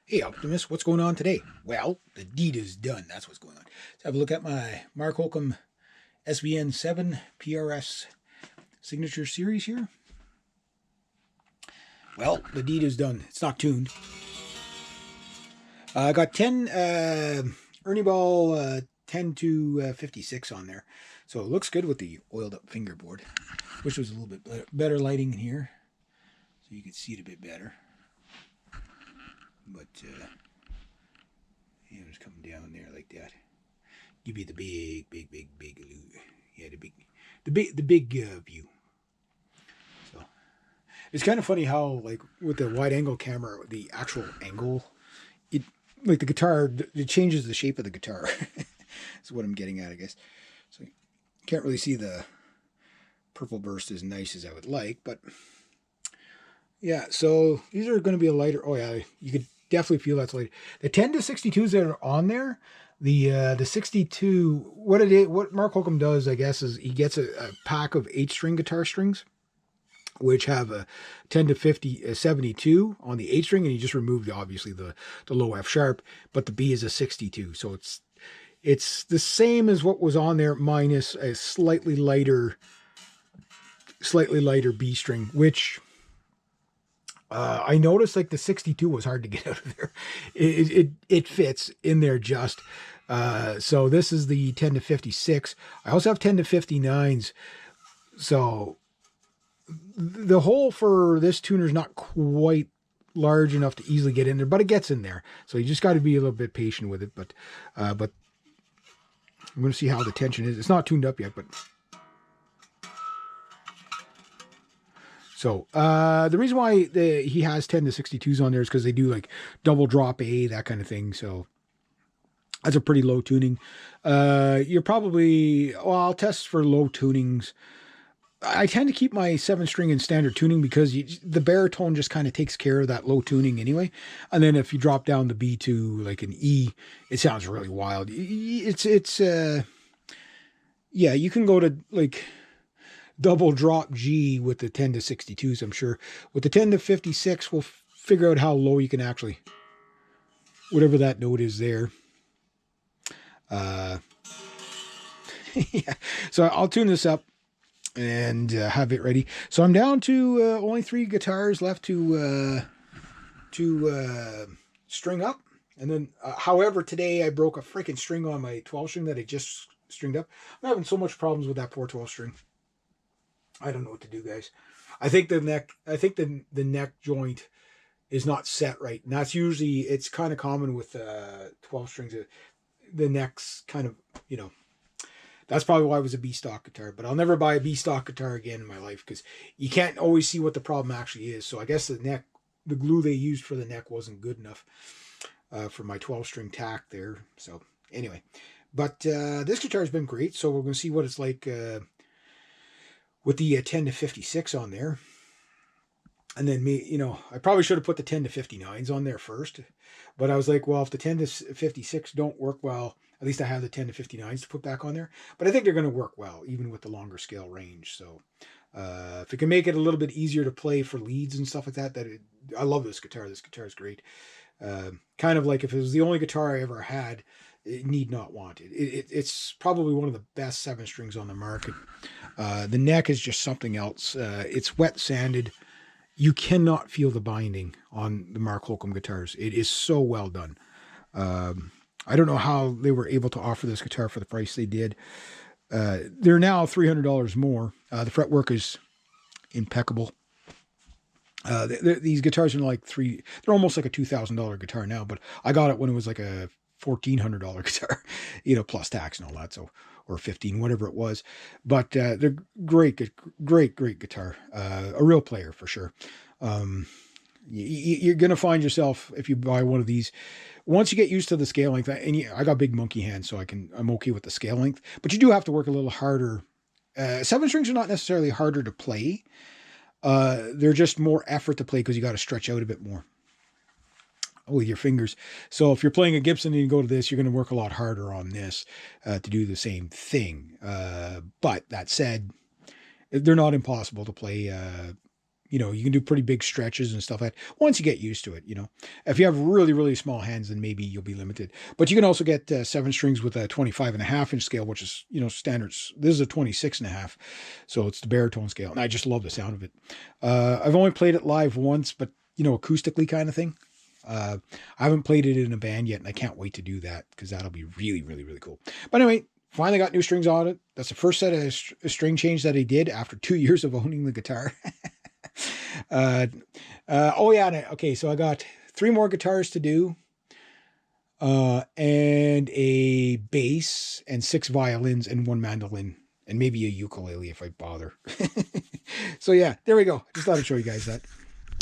Hey Optimus, what's going on today? Well, the deed is done. That's what's going on. Let's have a look at my Mark Holcomb SVN 7 PRS signature series here. Well, the deed is done. It's not tuned. I got 10 Ernie Ball 10 to 56 on there. So it looks good with the oiled up fingerboard. Wish there was a little bit better lighting in here so you could see it a bit better. But just coming down there like that. Give you the big, yeah, the big view. So it's kind of funny how, like, with the wide angle camera, the actual angle, it, like, the guitar, it changes the shape of the guitar. That's what I'm getting at, I guess. So you can't really see the purple burst as nice as I would like, but yeah. So these are going to be a lighter. Oh yeah, you could definitely feel that's light. The 10 to 62s that are on there, the 62, what Mark Holcomb does, I guess, is he gets a pack of 8-string guitar strings, which have a 10 to 50, 72 on the 8-string, and he just removed obviously the low F sharp, but the B is a 62. So it's the same as what was on there, minus a slightly lighter B string, which I noticed, like, the 62 was hard to get out of there. It fits in there just. So this is the 10 to 56. I also have 10 to 59s. So the hole for this tuner is not quite large enough to easily get in there, but it gets in there. So you just got to be a little bit patient with it. But I'm going to see how the tension is. It's not tuned up yet, but. So the reason why he has 10 to 62s on there is because they do, like, double drop A, that kind of thing. So that's a pretty low tuning. You're probably, well, I'll test for low tunings. I tend to keep my 7-string in standard tuning because the baritone just kind of takes care of that low tuning anyway. And then if you drop down the B to, like, an E, it sounds really wild. Yeah, you can go to, like, double drop G with the 10 to 62s, I'm sure. With the 10 to 56, we'll figure out how low you can actually, whatever that note is there. Yeah. So I'll tune this up and have it ready. So I'm down to only 3 guitars left to string up. And then, however, today I broke a freaking string on my 12-string that I just stringed up. I'm having so much problems with that poor 12-string. I don't know what to do, guys. I think the neck joint is not set right. And that's usually, it's kind of common with 12 strings. The neck's kind of, that's probably why it was a B stock guitar. But I'll never buy a B stock guitar again in my life because you can't always see what the problem actually is. So I guess the glue they used for the neck wasn't good enough for my 12-string tack there. So anyway, but this guitar has been great. So we're going to see what it's like with the 10 to 56 on there. And then I probably should have put the 10 to 59s on there first. But I was like, well, if the 10 to 56 don't work well, at least I have the 10 to 59s to put back on there. But I think they're going to work well, even with the longer scale range. So if it can make it a little bit easier to play for leads and stuff like that, I love this guitar. This guitar is great. Kind of like if it was the only guitar I ever had, it need not want it. It's probably one of the best 7-strings on the market. The neck is just something else. It's wet sanded. You cannot feel the binding on the Mark Holcomb guitars. It is so well done. I don't know how they were able to offer this guitar for the price they did. They're now $300 more. The fretwork is impeccable. These guitars are like they're almost like a $2,000 guitar now, but I got it when it was like a $1,400 guitar, plus tax and all that. So, or 15, whatever it was, but they're great guitar. A real player for sure. You're going to find yourself, if you buy one of these, once you get used to the scale length, and I got big monkey hands, so I'm okay with the scale length, but you do have to work a little harder. 7-strings are not necessarily harder to play. They're just more effort to play because you got to stretch out a bit more with your fingers. So if you're playing a Gibson and you go to this, you're going to work a lot harder on this to do the same thing. But that said, they're not impossible to play you can do pretty big stretches and stuff like that once you get used to it. If you have really, really small hands, then maybe you'll be limited. But you can also get 7 strings with a 25.5 inch scale, which is, standards. This is a 26.5. So it's the baritone scale. And I just love the sound of it. I've only played it live once, but, acoustically kind of thing. I haven't played it in a band yet, and I can't wait to do that because that'll be really, really, really cool. But anyway, finally got new strings on it. That's the first set of string change that I did after 2 years of owning the guitar. Oh yeah. Okay. So I got 3 more guitars to do, and a bass and 6 violins and 1 mandolin and maybe a ukulele if I bother. So yeah, there we go. Just thought I'd show you guys that.